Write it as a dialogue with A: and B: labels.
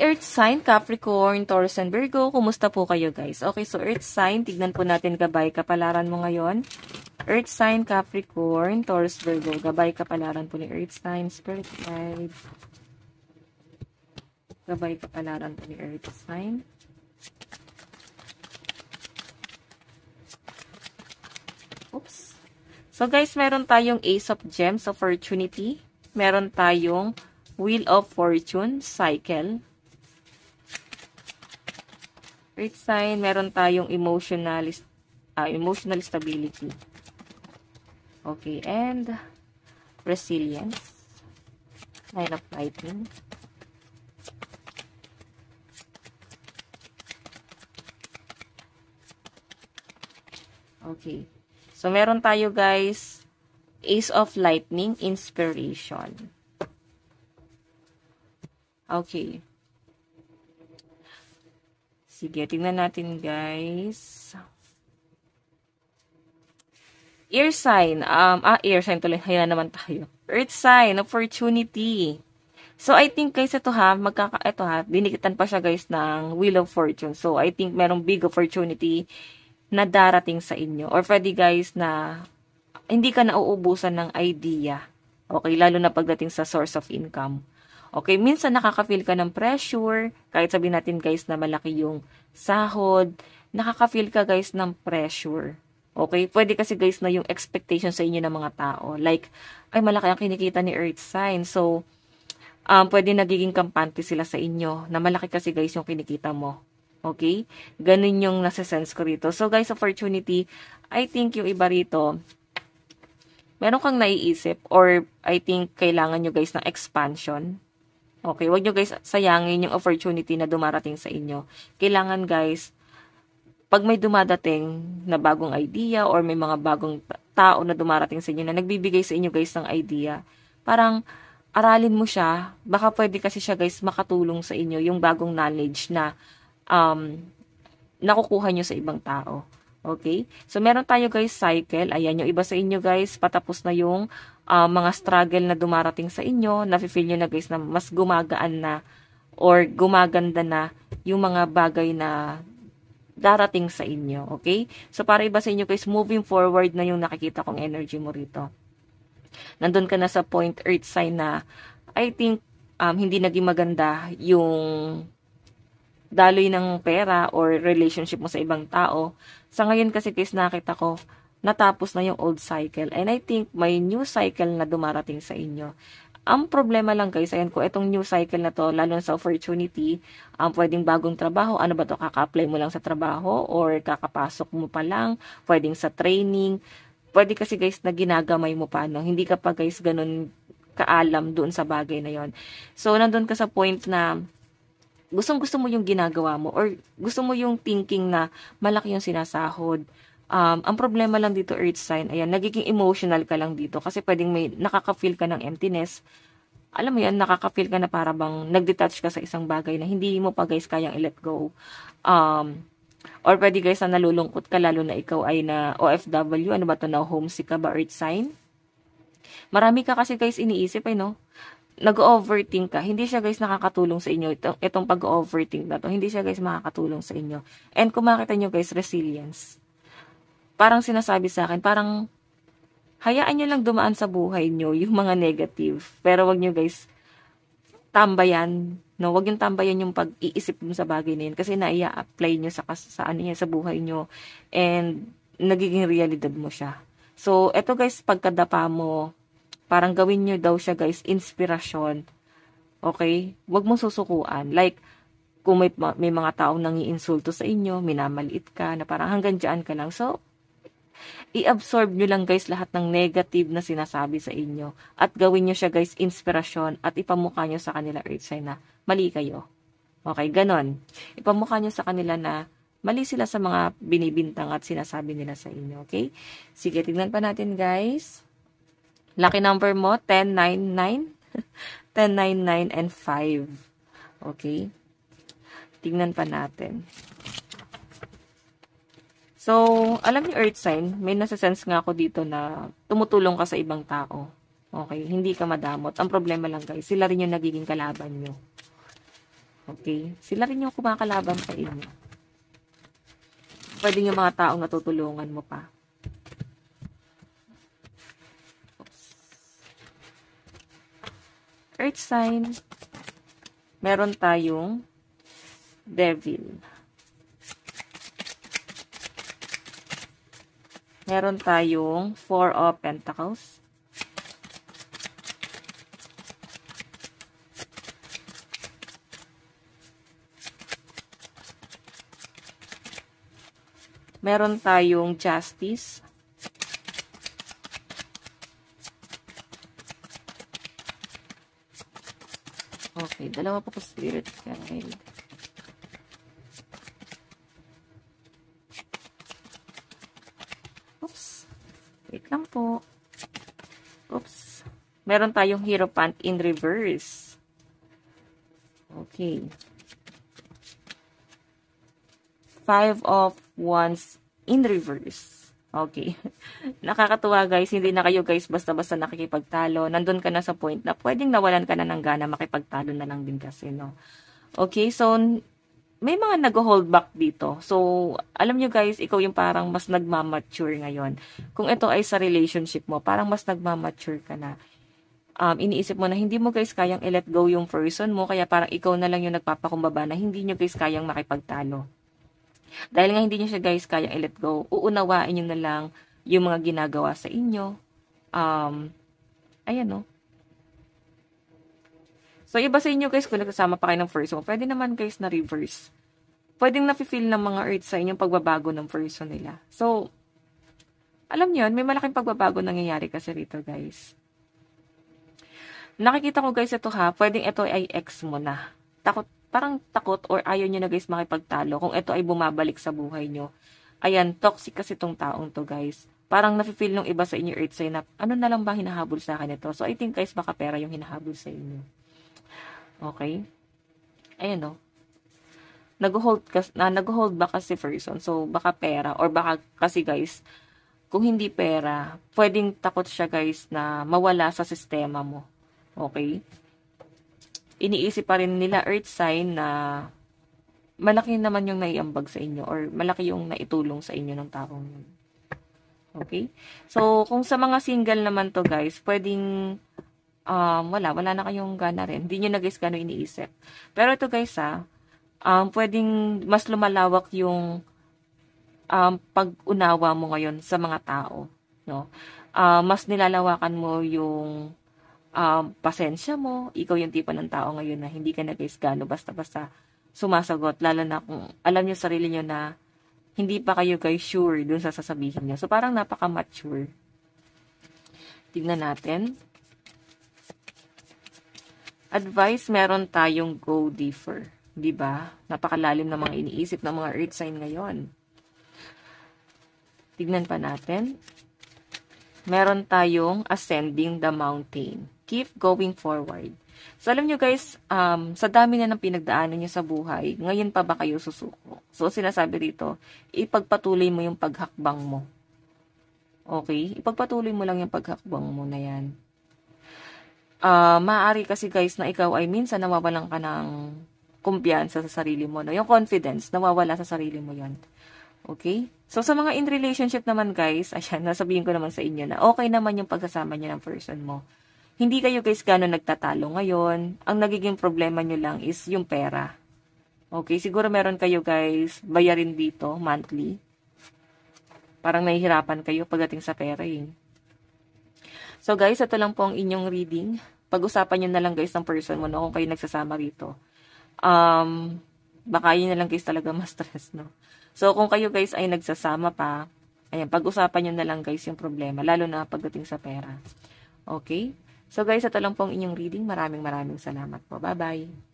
A: Earth sign, Capricorn, Taurus, and Virgo, kumusta po kayo guys? Okay, so Earth sign, tignan po natin gabay kapalaran mo ngayon. Earth sign, Capricorn, Taurus, Virgo, gabay kapalaran po ni Earth sign, Spirit guide. Gabay kapalaran po ni Earth sign. Oops. So guys, meron tayong Ace of Gems, Opportunity. Meron tayong Wheel of Fortune, Cycle. Earth sign, meron tayong emotional stability. Okay, and resilience. Nine of Lightning. Okay. So, meron tayo guys, Ace of Lightning, Inspiration. Okay. Sige, tingnan natin guys. Air sign. Air sign tuloy. Hayaan naman tayo. Earth sign, Opportunity. So, I think guys, ito ha, dinikitan pa siya guys ng Wheel of Fortune. So, I think merong big opportunity na darating sa inyo. Or pwede guys na hindi ka nauubusan ng idea. Okay, lalo na pagdating sa source of income. Okay, minsan nakaka-feel ka ng pressure, kahit sabihin natin guys na malaki yung sahod, nakaka-feel ka guys ng pressure. Okay, pwede kasi guys na yung expectation sa inyo ng mga tao. Like, ay malaki ang kinikita ni Earth sign. So, pwede nagiging kampante sila sa inyo na malaki kasi guys yung kinikita mo. Okay? Ganun yung nasa-sense ko rito. So guys, opportunity, I think yung iba rito, meron kang naiisip or I think kailangan nyo guys ng expansion. Okay, wag nyo guys sayangin yung opportunity na dumarating sa inyo. Kailangan guys, pag may dumadating na bagong idea or may mga bagong tao na dumarating sa inyo na nagbibigay sa inyo guys ng idea, parang aralin mo siya, baka pwede kasi siya guys makatulong sa inyo yung bagong knowledge na nakukuha nyo sa ibang tao. Okay? So, meron tayo guys cycle. Ayan, yung iba sa inyo guys, patapos na yung mga struggle na dumarating sa inyo, nafe-feel nyo na guys na mas gumagaan na or gumaganda na yung mga bagay na darating sa inyo. Okay? So, para iba sa inyo guys, moving forward na yung nakikita kong energy mo rito. Nandun ka na sa point Earth sign na I think hindi naging maganda yung daloy ng pera or relationship mo sa ibang tao. Sa ngayon kasi guys, nakita ko, natapos na yung old cycle. And I think may new cycle na dumarating sa inyo. Ang problema lang guys, ayan ko, itong new cycle na to, lalo sa opportunity, pwedeng bagong trabaho. Ano ba to? Kaka-apply mo lang sa trabaho or kakapasok mo pa lang, pwedeng sa training. Pwede kasi guys na ginagamay mo pa, no? Hindi ka pa guys ganun kaalam doon sa bagay na yon. So, nandun ka sa point na gustong-gusto mo yung ginagawa mo or gusto mo yung thinking na malaki yung sinasahod. Ang problema lang dito, Earth sign, ayan, nagiging emotional ka lang dito kasi pwedeng may nakaka-feel ka ng emptiness. Alam mo yan, nakaka-feel ka na para bang nag-detach ka sa isang bagay na hindi mo pa guys kayang i-let go. Or pwede guys na nalulungkot ka lalo na ikaw ay na OFW, ano ba to na homesick ka ba, Earth sign? Marami ka kasi guys iniisip no? Nag-overthink ka, hindi siya guys nakakatulong sa inyo. Itong pag-overthink na to, hindi siya guys makakatulong sa inyo. And kung makita nyo guys, resilience. Parang sinasabi sa akin, parang hayaan nyo lang dumaan sa buhay nyo yung mga negative. Pero wag nyo guys tambayan. No, wag yung tambayan yung pag-iisip mo sa bagay na yun. Kasi na-i-apply nyo sa buhay nyo. And nagiging realidad mo siya. So, eto guys, pagkadapa mo, parang gawin nyo daw siya guys, inspirasyon. Okay? Huwag mong susukuan. Like, kung may mga taong nangiinsulto sa inyo, minamaliit ka, na parang hanggang dyan ka lang. So, i-absorb nyo lang guys lahat ng negative na sinasabi sa inyo. At gawin nyo siya guys, inspirasyon. At ipamukha nyo sa kanila, Earth sign, na mali kayo. Okay, ganon. Ipamukha nyo sa kanila na mali sila sa mga binibintang at sinasabi nila sa inyo. Okay? Sige, tignan pa natin guys. Lucky number mo, 1099, 1099, and 5. Okay? Tingnan pa natin. So, alam niyo Earth sign, may nasa-sense nga ako dito na tumutulong ka sa ibang tao. Okay? Hindi ka madamot. Ang problema lang guys, sila rin yung nagiging kalaban nyo. Okay? Sila rin yung kumakalaban sa inyo. Pwede yung mga taong natutulungan mo pa. Earth sign. Meron tayong Devil. Meron tayong Four of Pentacles. Meron tayong Justice. Okay, dalawa po Spirit Guide. Oops. Wait lang po. Oops. Meron tayong Hierophant in reverse. Okay. Five of Wands in reverse. Okay. Nakakatuwa guys, hindi na kayo guys basta-basta nakikipagtalo. Nandun ka na sa point na pwedeng nawalan ka na ng gana, makipagtalo na lang din kasi, no? Okay, so may mga nag-hold back dito. So, alam nyo guys, ikaw yung parang mas nagmamature ngayon. Kung ito ay sa relationship mo, parang mas nagmamature ka na. Iniisip mo na hindi mo guys kayang i-let go yung person mo, kaya parang ikaw na lang yung nagpapakumbaba na hindi nyo guys kayang makipagtalo. Dahil nga hindi nyo siya guys kayang i-let go, uunawain nyo na lang yung mga ginagawa sa inyo. Ayan no. So, iba sa inyo guys, kung nagsasama pa kayo ng person, pwede naman guys na reverse. Pwedeng nafe-feel ng mga earth sa inyong pagbabago ng person nila. So, alam nyo yun, may malaking pagbabago nangyayari kasi rito guys. Nakikita ko guys ito ha, pwedeng ito ay ex mo na. Parang takot or ayaw nyo na guys makipagtalo kung ito ay bumabalik sa buhay nyo. Ayan, toxic kasi itong taong to guys. Parang nafe-feel ng iba sa inyo earth sign na ano na lang ba hinahabol sa akin ito. So I think guys baka pera yung hinahabol sa inyo. Okay? Ayan no. Nag-hold back kasi person. So baka pera or baka kasi guys kung hindi pera, pwedeng takot siya guys na mawala sa sistema mo. Okay? Iniisip pa rin nila earth sign na malaki naman yung naiambag sa inyo or malaki yung naitulong sa inyo ng taong yun. Okay? So, kung sa mga single naman to guys, pwedeng wala na kayong gana rin. Hindi nyo na guys gano'n iniisip. Pero ito guys pwedeng mas lumalawak yung pag-unawa mo ngayon sa mga tao. No? Mas nilalawakan mo yung pasensya mo, ikaw yung tipo ng tao ngayon na hindi ka na guys gano basta-basta sumasagot, lalo na kung alam nyo sarili nyo na hindi pa kayo guys sure dun sa sasabihin nyo. So, parang napaka-mature. Tignan natin. Advice, meron tayong go deeper. Diba? Napakalalim na mga iniisip ng mga earth sign ngayon. Tignan pa natin. Meron tayong ascending the mountain. Keep going forward. So, alam nyo guys, sa dami na ng pinagdaanan nyo sa buhay, ngayon pa ba kayo susuko? So, sinasabi rito, ipagpatuloy mo yung paghakbang mo. Okay? Ipagpatuloy mo lang yung paghakbang mo na yan. Maaari kasi guys na ikaw ay minsan nawawalan ka ng kumpiyansa sa sarili mo. No? Yung confidence, nawawala sa sarili mo yan. Okay? So, sa mga in relationship naman guys, ayan, nasabihin ko naman sa inyo na okay naman yung pagsasama nyo ng person mo. Hindi kayo guys gano'n nagtatalo ngayon. Ang nagiging problema nyo lang is yung pera. Okay? Siguro meron kayo guys bayarin dito monthly. Parang nahihirapan kayo pagdating sa pera eh. So guys, ito lang po ang inyong reading. Pag-usapan nyo na lang guys ng person mo no, kung kayo nagsasama rito. Baka yun na lang guys talaga ma-stress no. So kung kayo guys ay nagsasama pa, ayan, pag-usapan nyo na lang guys yung problema, lalo na pagdating sa pera. Okay? So guys, ito lang po ang inyong reading. Maraming salamat po. Bye-bye!